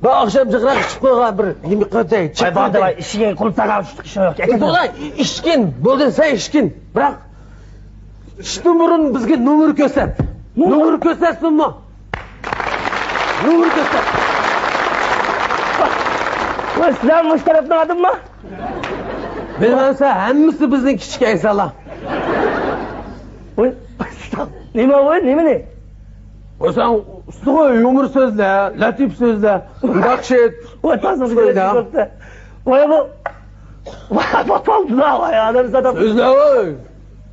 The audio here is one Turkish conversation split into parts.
Ben akşam çıkırak çıkıp bir yemek katayım. Ay bana da işin kılıp takar işin yok. To'g'ri, ishkin, bo'lsa ishkin. Biroq ishdan burun bizga nomer ko'rsat. Nomer ko'rsatsinmi? Nomer ko'rsat. Sizlar mushtarafni odimmi? Bilmasa hammasi bizning kichik aysalar. Voy, nima voy, nima ne? Sen ustoy yumur so'zlar, latif so'zlar, yaxshi. Voy, tasavvur. Voy bu. Voy, batoldilar voy, adam zaten. So'zlar voy.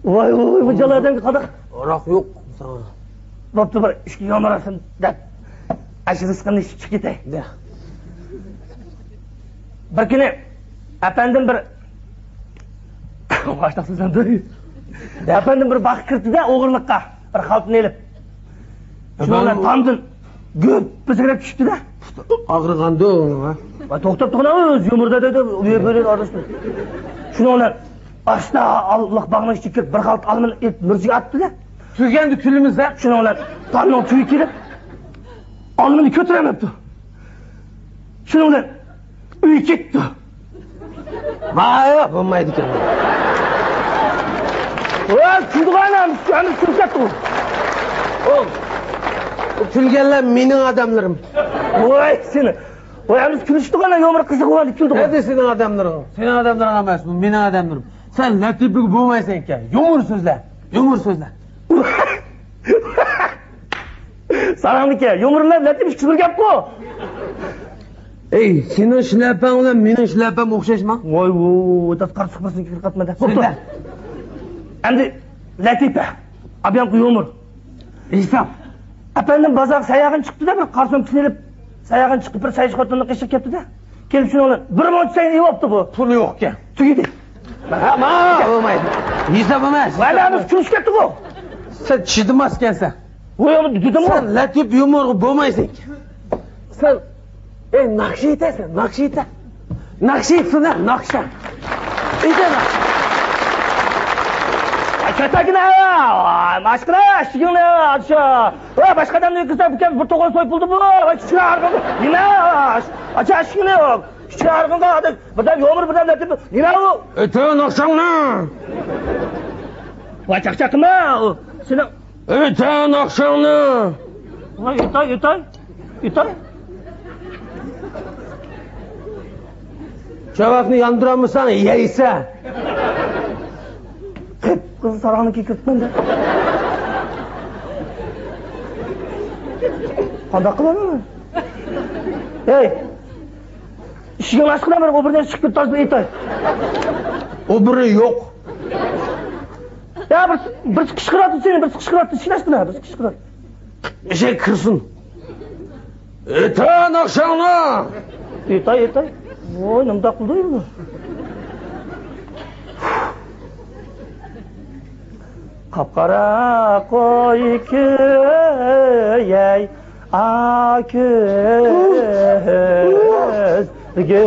Voy, bu jalardan qadaq. Oroq yo'q sana. Bo'pti bir ishga yomarasin deb. Ash rizqini ishib ketay. Bir kuni efendim bir başta so'zdan do'y. Efendim bir baxt kirdida o'g'irliqqa bir xalqni elib. Shundan tamdin göp bizga tushdi-da. Og'rig'anda ha. Va to'xtab turgan o'z yumurda dedi, böyle arasında. Shundan asta Alloh bag'ini ichib bir xalt almini mirziga atdi-da. Suyganni kulimizda shundan tannon tuyi kelib almini ko'taramabdi. Shundan uy ketdi. Vay, bo'lmaydi ekan. Voy, kulganam, shuni kulsatdi. O kulganlar mening odamlarim. Voy, seni. Voy, biz kulishdigan yomg'ir qiziq bo'ldi, kuldi. Nima sening odamlaring? Sening odamlaring emas, bu mening odamlarim. Sen latiflik bo'lmaysan ekan. Yomg'ir so'zlar. Yomg'ir so'zlar. Salomniki, yomg'irlar latif chiqib gap-ku. Ey, sening shlapang bilan mening shlapam o'xshashmi? Voy, tafkar chiqmasin kirqatmada. Bo'pti. Endi latifa. Abyanku yomg'ir. Hisob. Efendim bazaq sayag'in chiqdi-da, bir qarsom kisilib, sayag'in chiqib bir saychi xotinni qishib ketdi-da. Kelib shuni olib, bir moncha sayin yeyapti bu. Puli yo'q ekan. Tugidi. Ma, bo'lmaydi. Hisob emas. Valamiz kunish ketdi-ku. Sen chidmas ekansan. Voy, dedim-ku. Sen latif yomg'ir bo'lmaysan. Sen naqsh aytasan, naqsh ayta. Naqsh aytsin, naqsha. Aytana. Ketagina, mashqila, ishigini acha. Voy, boshqa odamni kuzatib ekan, bir to'g'on so'ypildi bu. Chiqarg'in. Nima? Acha ishigini yo'q. Chiqarg'inga hozir birdan yomg'ir birdan latif. Nima u? Ayta naqshangni. Voy, chaqchaqma. Seni Ayta naqshangni. Voy, yetay. Chavakni yondiramsan, yeysa. Kız sarağını kirkirtmedi. Qanday qilaman? Hey! Ishiga mashq qilaman, o birdan chiqib ketdi, aytay. O biri yo'q. Ya bir qishqiradi seni, bir qishqiradi, ishlashdi, bir qishqiradi. Eshak kirsin. Ayta naqshangni. Aytay. Voy, nima qildi bu? Qapqara qo'y ko'yay, ko'zga.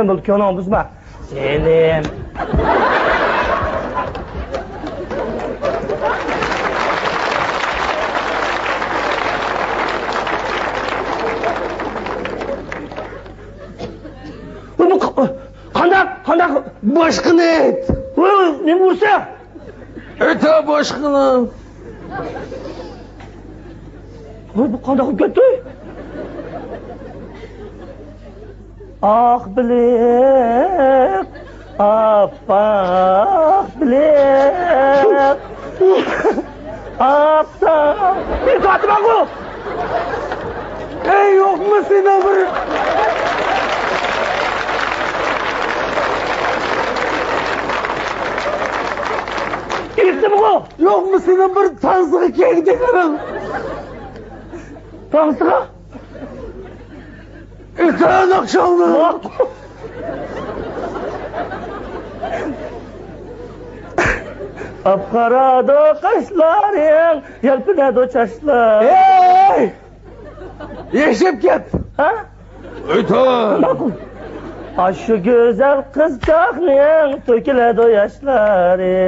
Mulkonon buzma. Senim. Qanday boshqani ayt. Voy, nima ursa? Ayta boshqani. Voy, bu qanday qilib ketdi? Ah bilek, apaq bilek. Apsa. Bir katma bu. Ey, yo'qmi seni bir? Gittim bu. Yo'qmi seni bir tansiga kelganim? Tansiga? Ayta naqshangni. Apqarado qoshlaring, yalpinado chashlar. Ey! Yashab ket. Ha? Ayta. Shu go'zal qizchoqning to'kiladi yoshlari.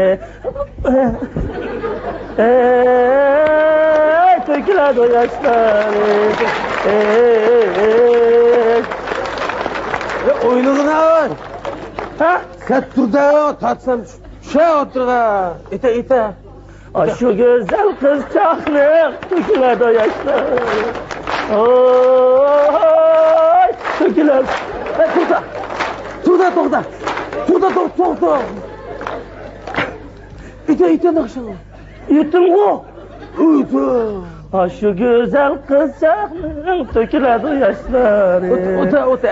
döküledi o yaşlar. Oyununa var. Ha? Sen dur da tatsam şey otur da. İte. Şu güzel kızcağızın döküledi o yaşlar. Oy, döküledi. Dur da. İte nakşan. Yuttum o. İte. Şu güzel kızcağızın döküledi o yaşlar. Otur.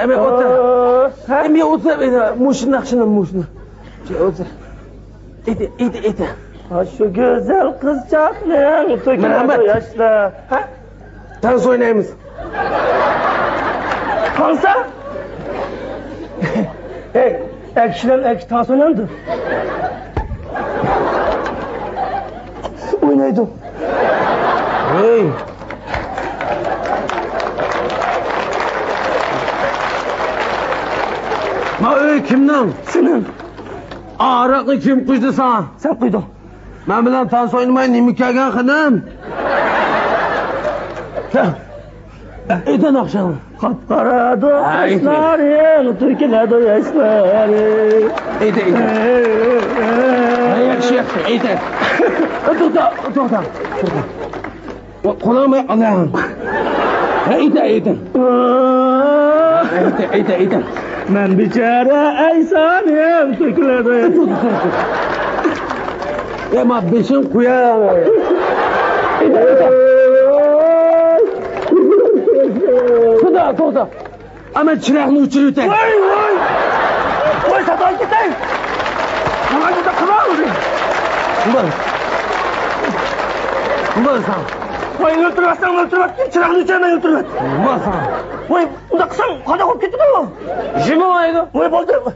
Emi otur. Muşun nakşanın muşunu. Otur. İte. Şu güzel kızcağızın döküledi o yaşlar. Ha? Dans oynayımız. Kansa? Hey, ekşiden dans oynandı. Oynaydım. Hey. Ma öy kimden? Senin. Araqı kim kuşdu sana? Sen koydun. Ben bilen dans oynamayı nimi kelgen xınım. İte nakşan. Kapkara dokuşların Türkiye'de yaşları. İte. Yakşı. İte. Dur da. Kulağımı alayım. İte. Ben biçare eysanım Türkiye'de yaşları. Ma beşin kuya. Dur da. Ama çırağını uçuruyor tek. Vay satan gideyim. Bana gidip kırar mısın? Bunlar sana. Vay öldürmezsen. Çırağını uçurma öldürmez. Bunlar sana. Vay bunda kısan hadi hop gitti mi? Jimi var ya. Vay boldu.